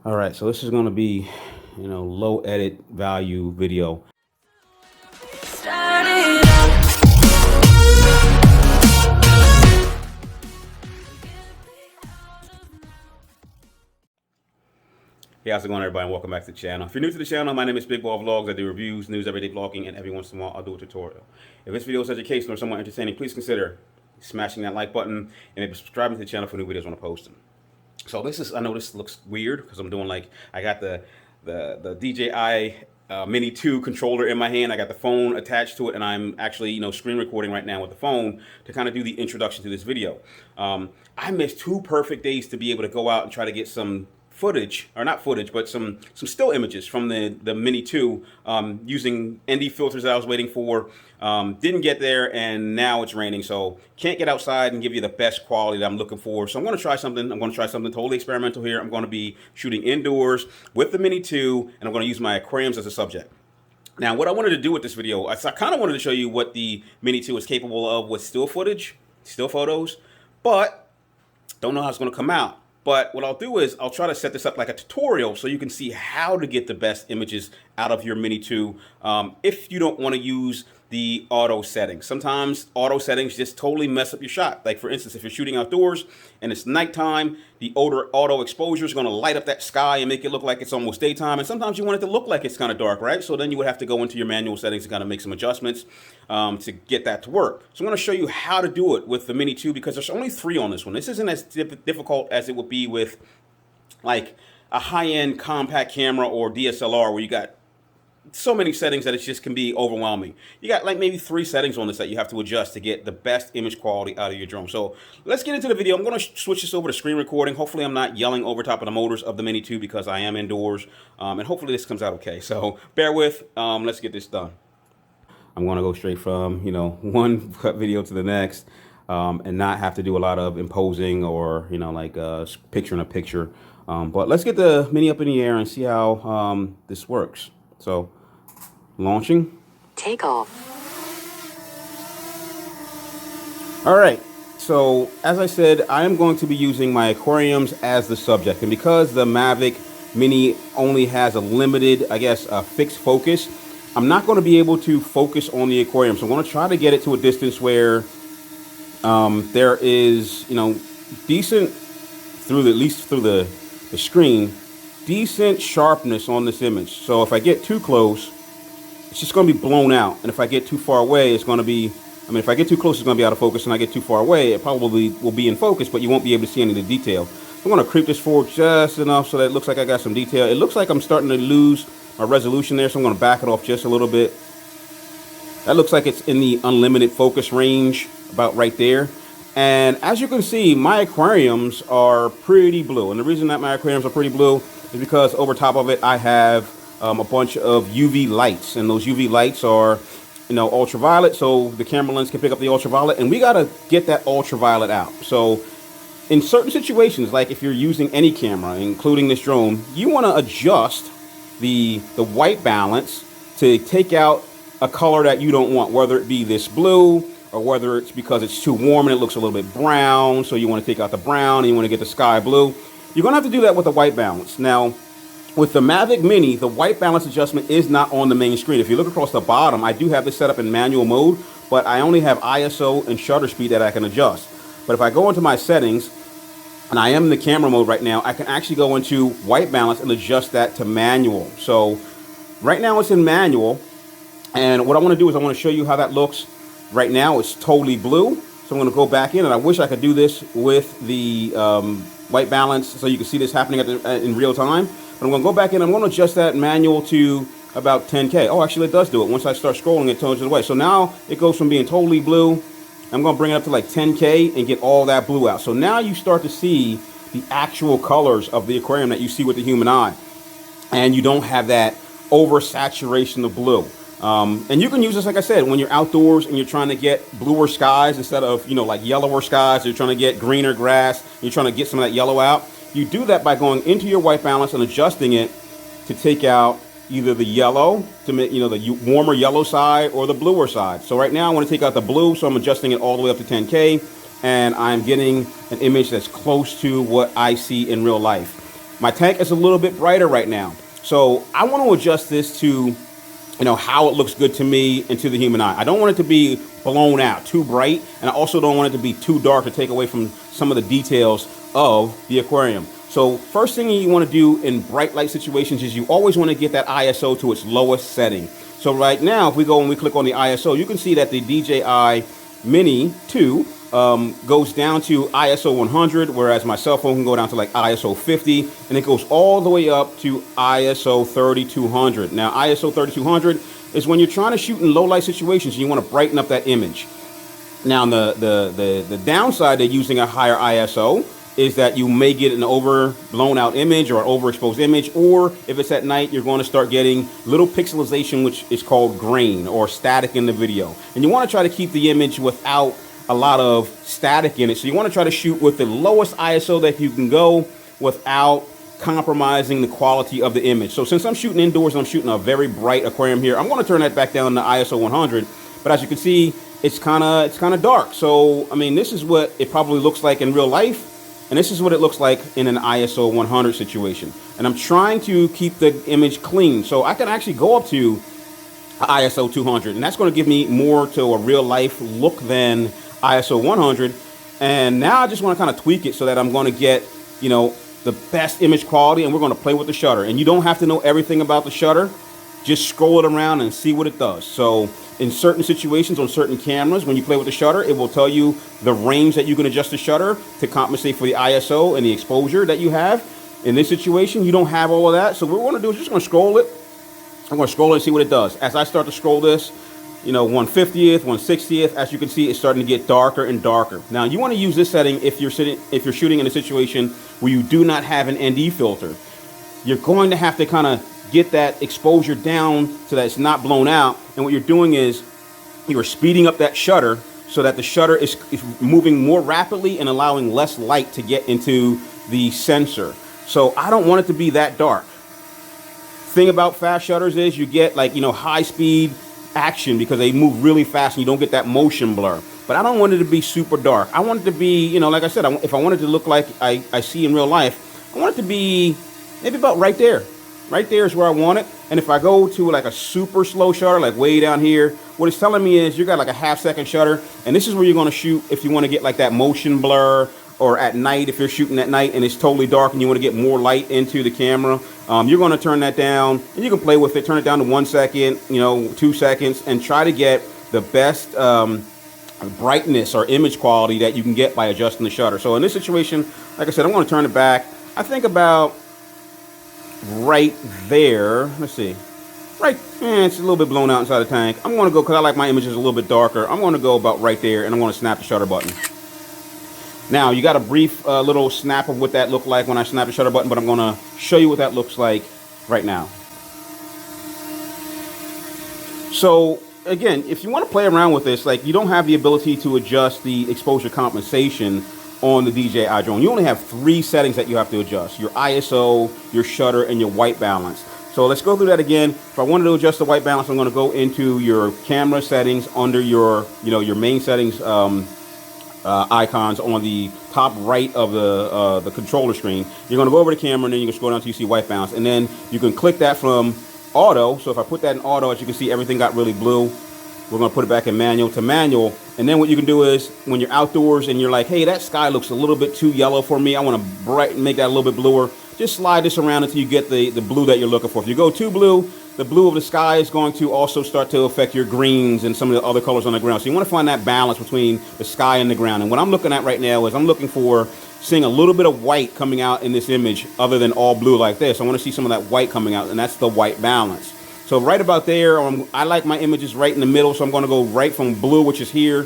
All right, so this is going to be, low edit value video. Hey, how's it going, everybody? And welcome back to the channel. If you're new to the channel, my name is Big Ball Vlogs. I do reviews, news, everyday vlogging, and every once in a while I'll do a tutorial. If this video is educational or somewhat entertaining, please consider smashing that like button and maybe subscribing to the channel for new videos when I post them. So I know this looks weird because I'm doing I got the DJI Mini 2 controller in my hand. I got the phone attached to it, and I'm actually, screen recording right now with the phone to kind of do the introduction to this video. I missed 2 perfect days to be able to go out and try to get some footage, or not footage, but some still images from the Mini 2 using ND filters that I was waiting for. Didn't get there, and now it's raining, so can't get outside and give you the best quality that I'm looking for. So I'm going to try something. I'm going to try something totally experimental here. I'm going to be shooting indoors with the Mini 2, and I'm going to use my aquariums as a subject. Now, what I wanted to do with this video, I kind of wanted to show you what the Mini 2 is capable of with still footage, still photos, but don't know how it's going to come out. But what I'll do is I'll try to set this up like a tutorial so you can see how to get the best images out of your Mini 2 if you don't want to use the auto settings. Sometimes auto settings just totally mess up your shot. Like, for instance, if you're shooting outdoors and it's nighttime, the auto exposure is going to light up that sky and make it look like it's almost daytime. And sometimes you want it to look like it's kind of dark, right? So then you would have to go into your manual settings and kind of make some adjustments to get that to work. So I'm going to show you how to do it with the Mini 2 because there's only 3 on this one. This isn't as difficult as it would be with like a high-end compact camera or DSLR where you got so many settings that it just can be overwhelming. You got like maybe 3 settings on this that you have to adjust to get the best image quality out of your drone. So let's get into the video. I'm going to switch this over to screen recording. Hopefully I'm not yelling over top of the motors of the Mini 2 because I am indoors, and hopefully this comes out okay. So bear with. Let's get this done. I'm going to go straight from one cut video to the next, and not have to do a lot of imposing or picture in a picture. But let's get the Mini up in the air and see how this works. So, launching. Take off. All right. So, as I said, I am going to be using my aquariums as the subject. And because the Mavic Mini only has a limited, fixed focus, I'm not going to be able to focus on the aquarium. So, I'm going to try to get it to a distance where there is, decent, at least through the screen, decent sharpness on this image. So if I get too close, it's just going to be blown out. And if I get too far away, it's going to be, if I get too close, it's going to be out of focus. And I get too far away, it probably will be in focus, but you won't be able to see any of the detail. I'm going to creep this forward just enough so that it looks like I got some detail. It looks like I'm starting to lose my resolution there, so I'm going to back it off just a little bit. That looks like it's in the unlimited focus range, about right there. And as you can see, my aquariums are pretty blue. And the reason that my aquariums are pretty blue is because over top of it, I have a bunch of UV lights. And those UV lights are, ultraviolet. So the camera lens can pick up the ultraviolet. And we got to get that ultraviolet out. So in certain situations, like if you're using any camera, including this drone, you want to adjust the white balance to take out a color that you don't want, whether it be this blue, or whether it's because it's too warm and it looks a little bit brown, so you want to take out the brown and you want to get the sky blue. You're going to have to do that with the white balance. Now, with the Mavic Mini, the white balance adjustment is not on the main screen. If you look across the bottom, I do have this set up in manual mode, but I only have ISO and shutter speed that I can adjust. But if I go into my settings, and I am in the camera mode right now, I can actually go into white balance and adjust that to manual. So right now it's in manual, and what I want to do is I want to show you how that looks. Right now it's totally blue, so I'm going to go back in, and I wish I could do this with the white balance so you can see this happening in real time. But I'm going to go back in, I'm going to adjust that manual to about 10K. Oh, actually it does do it. Once I start scrolling, it turns it away. So now it goes from being totally blue, I'm going to bring it up to like 10K and get all that blue out. So now you start to see the actual colors of the aquarium that you see with the human eye. And you don't have that oversaturation of blue. And you can use this, like I said, when you're outdoors and you're trying to get bluer skies instead of, like yellower skies. You're trying to get greener grass. You're trying to get some of that yellow out. You do that by going into your white balance and adjusting it to take out either the yellow, to make, the warmer yellow side, or the bluer side. So right now I want to take out the blue, so I'm adjusting it all the way up to 10K. And I'm getting an image that's close to what I see in real life. My tank is a little bit brighter right now. So I want to adjust this to, how it looks good to me and to the human eye. I don't want it to be blown out, too bright, and I also don't want it to be too dark to take away from some of the details of the aquarium. So first thing you want to do in bright light situations is you always want to get that ISO to its lowest setting. So right now, if we go and we click on the ISO, you can see that the DJI Mini 2 goes down to ISO 100, whereas my cell phone can go down to like ISO 50, and it goes all the way up to ISO 3200. Now, ISO 3200 is when you're trying to shoot in low light situations and you want to brighten up that image. Now, the downside to using a higher ISO is that you may get an blown out image or an overexposed image, or if it's at night, you're going to start getting little pixelization, which is called grain or static in the video. And you want to try to keep the image without a lot of static in it. So you want to try to shoot with the lowest ISO that you can go without compromising the quality of the image. So since I'm shooting indoors and I'm shooting a very bright aquarium here, I'm going to turn that back down to ISO 100. But as you can see, it's kind of dark. So I mean, this is what it probably looks like in real life, and this is what it looks like in an ISO 100 situation. And I'm trying to keep the image clean, so I can actually go up to ISO 200, and that's going to give me more to a real life look than ISO 100. And now I just want to kind of tweak it so that I'm going to get, the best image quality, and we're going to play with the shutter. And you don't have to know everything about the shutter. Just scroll it around and see what it does. So in certain situations on certain cameras, when you play with the shutter, it will tell you the range that you can adjust the shutter to compensate for the ISO and the exposure that you have. In this situation, you don't have all of that. So what we're going to do is just going to scroll it. I'm going to scroll it and see what it does. As I start to scroll this, 1/50th, 1/60th, as you can see, it's starting to get darker and darker. Now, you want to use this setting if you're shooting in a situation where you do not have an ND filter. You're going to have to kind of get that exposure down so that it's not blown out. And what you're doing is you're speeding up that shutter so that the shutter is moving more rapidly and allowing less light to get into the sensor. So I don't want it to be that dark. Thing about fast shutters is you get high speed action because they move really fast and you don't get that motion blur. But I don't want it to be super dark. I want it to be, like I said, if I want it to look like I see in real life, I want it to be maybe about right there. Right there is where I want it. And if I go to like a super slow shutter, like way down here, what it's telling me is you got like a half-second shutter, and this is where you're going to shoot if you want to get like that motion blur, or at night if you're shooting at night and it's totally dark and you want to get more light into the camera. You're going to turn that down, and you can play with it. Turn it down to 1 second, 2 seconds, and try to get the best brightness or image quality that you can get by adjusting the shutter. So in this situation, like I said, I'm going to turn it back. I think about right there. Let's see. It's a little bit blown out inside the tank. I'm going to go, because I like my images a little bit darker, I'm going to go about right there, and I'm going to snap the shutter button. Now, you got a brief little snap of what that looked like when I snap the shutter button, but I'm going to show you what that looks like right now. So, again, if you want to play around with this, you don't have the ability to adjust the exposure compensation on the DJI drone. You only have 3 settings that you have to adjust: your ISO, your shutter, and your white balance. So let's go through that again. If I wanted to adjust the white balance, I'm going to go into your camera settings under your, your main settings icons on the top right of the controller screen. You're going to go over to camera, and then you can scroll down until you see white balance, and then you can click that from auto. So if I put that in auto, as you can see, everything got really blue. We're going to put it back in manual to manual. And then what you can do is, when you're outdoors and you're like, hey, that sky looks a little bit too yellow for me, I want to make that a little bit bluer, just slide this around until you get the blue that you're looking for. If you go too blue, the blue of the sky is going to also start to affect your greens and some of the other colors on the ground. So you want to find that balance between the sky and the ground. And what I'm looking at right now is I'm looking for seeing a little bit of white coming out in this image other than all blue like this. I want to see some of that white coming out, and that's the white balance. So right about there, I like my images right in the middle, so I'm going to go right from blue, which is here,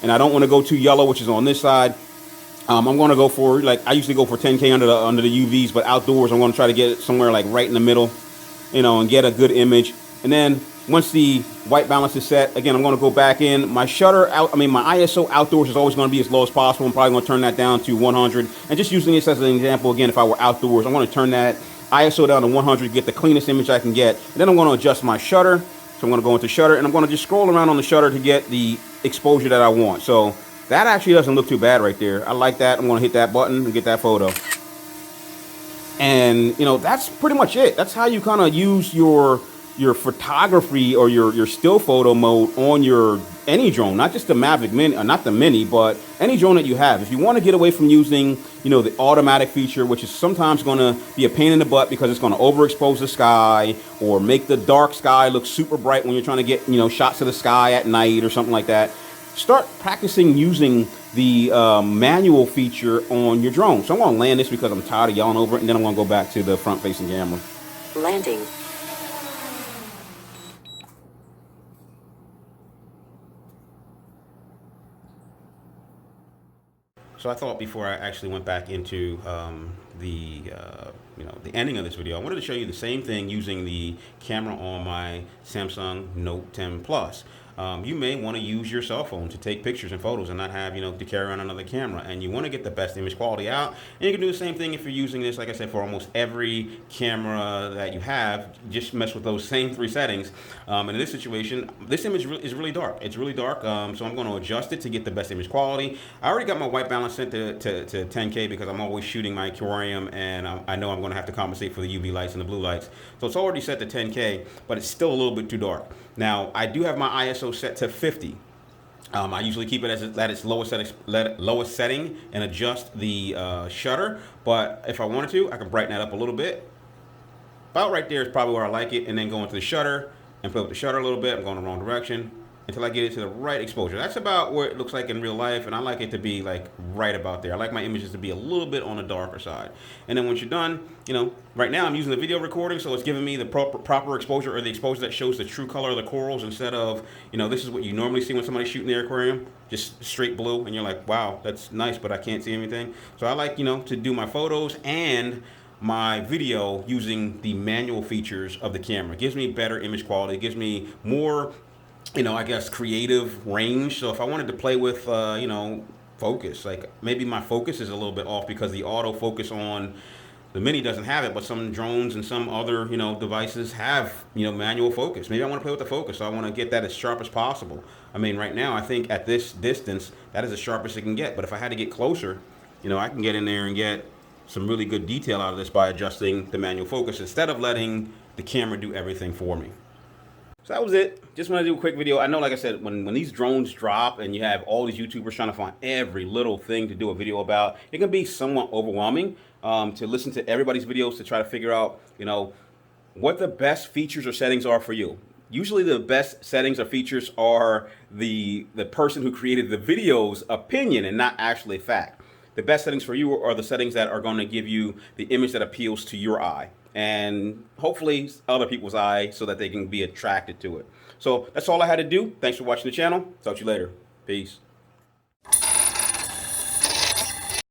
and I don't want to go too yellow, which is on this side. I'm going to go for, I usually go for 10K under the UVs, but outdoors I'm going to try to get it somewhere right in the middle, and get a good image. And then once the white balance is set, again, I'm going to go back in. My shutter my ISO outdoors is always going to be as low as possible. I'm probably going to turn that down to 100. And just using this as an example, again, if I were outdoors, I want to turn that ISO down to 100, get the cleanest image I can get. And then I'm going to adjust my shutter. So I'm going to go into shutter, and I'm going to just scroll around on the shutter to get the exposure that I want. So that actually doesn't look too bad right there. I like that. I'm going to hit that button and get that photo. And that's pretty much it. That's how you kind of use your photography or your still photo mode on your any drone, not just the Mavic Mini, or not the Mini, but any drone that you have. If you want to get away from using the automatic feature, which is sometimes going to be a pain in the butt because it's going to overexpose the sky or make the dark sky look super bright when you're trying to get shots of the sky at night or something like that, start practicing using the manual feature on your drone. So I'm going to land this because I'm tired of yelling over it, and then I'm going to go back to the front-facing camera. Landing. So I thought before I actually went back into the the ending of this video, I wanted to show you the same thing using the camera on my Samsung Note 10 Plus. You may want to use your cell phone to take pictures and photos and not have to carry around another camera, and you want to get the best image quality out. And you can do the same thing if you're using this, like I said, for almost every camera that you have. Just mess with those same 3 settings. And in this situation, this image is really dark. It's really dark, so I'm going to adjust it to get the best image quality. I already got my white balance set to 10K because I'm always shooting my aquarium, and I know I'm going to have to compensate for the UV lights and the blue lights. So it's already set to 10K, but it's still a little bit too dark. Now, I do have my ISO set to 50. I usually keep it at its lowest setting and adjust the shutter. But if I wanted to, I can brighten that up a little bit. About right there is probably where I like it. And then go into the shutter and play with the shutter a little bit. I'm going the wrong direction until I get it to the right exposure. That's about where it looks like in real life, and I like it to be like right about there. I like my images to be a little bit on the darker side. And then once you're done, right now I'm using the video recording, so it's giving me the proper exposure, or the exposure that shows the true color of the corals, instead of, this is what you normally see when somebody's shooting their aquarium, just straight blue, and you're like, wow, that's nice, but I can't see anything. So I like, to do my photos and my video using the manual features of the camera. It gives me better image quality. It gives me more I guess creative range. So if I wanted to play with focus, like maybe my focus is a little bit off because the autofocus on the Mini doesn't have it, but some drones and some other devices have manual focus. Maybe I want to play with the focus, so I want to get that as sharp as possible. I mean, right now I think at this distance that is as sharp as it can get, but if I had to get closer, I can get in there and get some really good detail out of this by adjusting the manual focus instead of letting the camera do everything for me. So that was it. Just want to do a quick video. I know, like I said, when these drones drop and you have all these YouTubers trying to find every little thing to do a video about, it can be somewhat overwhelming to listen to everybody's videos to try to figure out, what the best features or settings are for you. Usually the best settings or features are the person who created the video's opinion and not actually fact. The best settings for you are the settings that are going to give you the image that appeals to your eye, and hopefully other people's eye, so that they can be attracted to it. So that's all I had to do. Thanks for watching the channel. Talk to you later. Peace.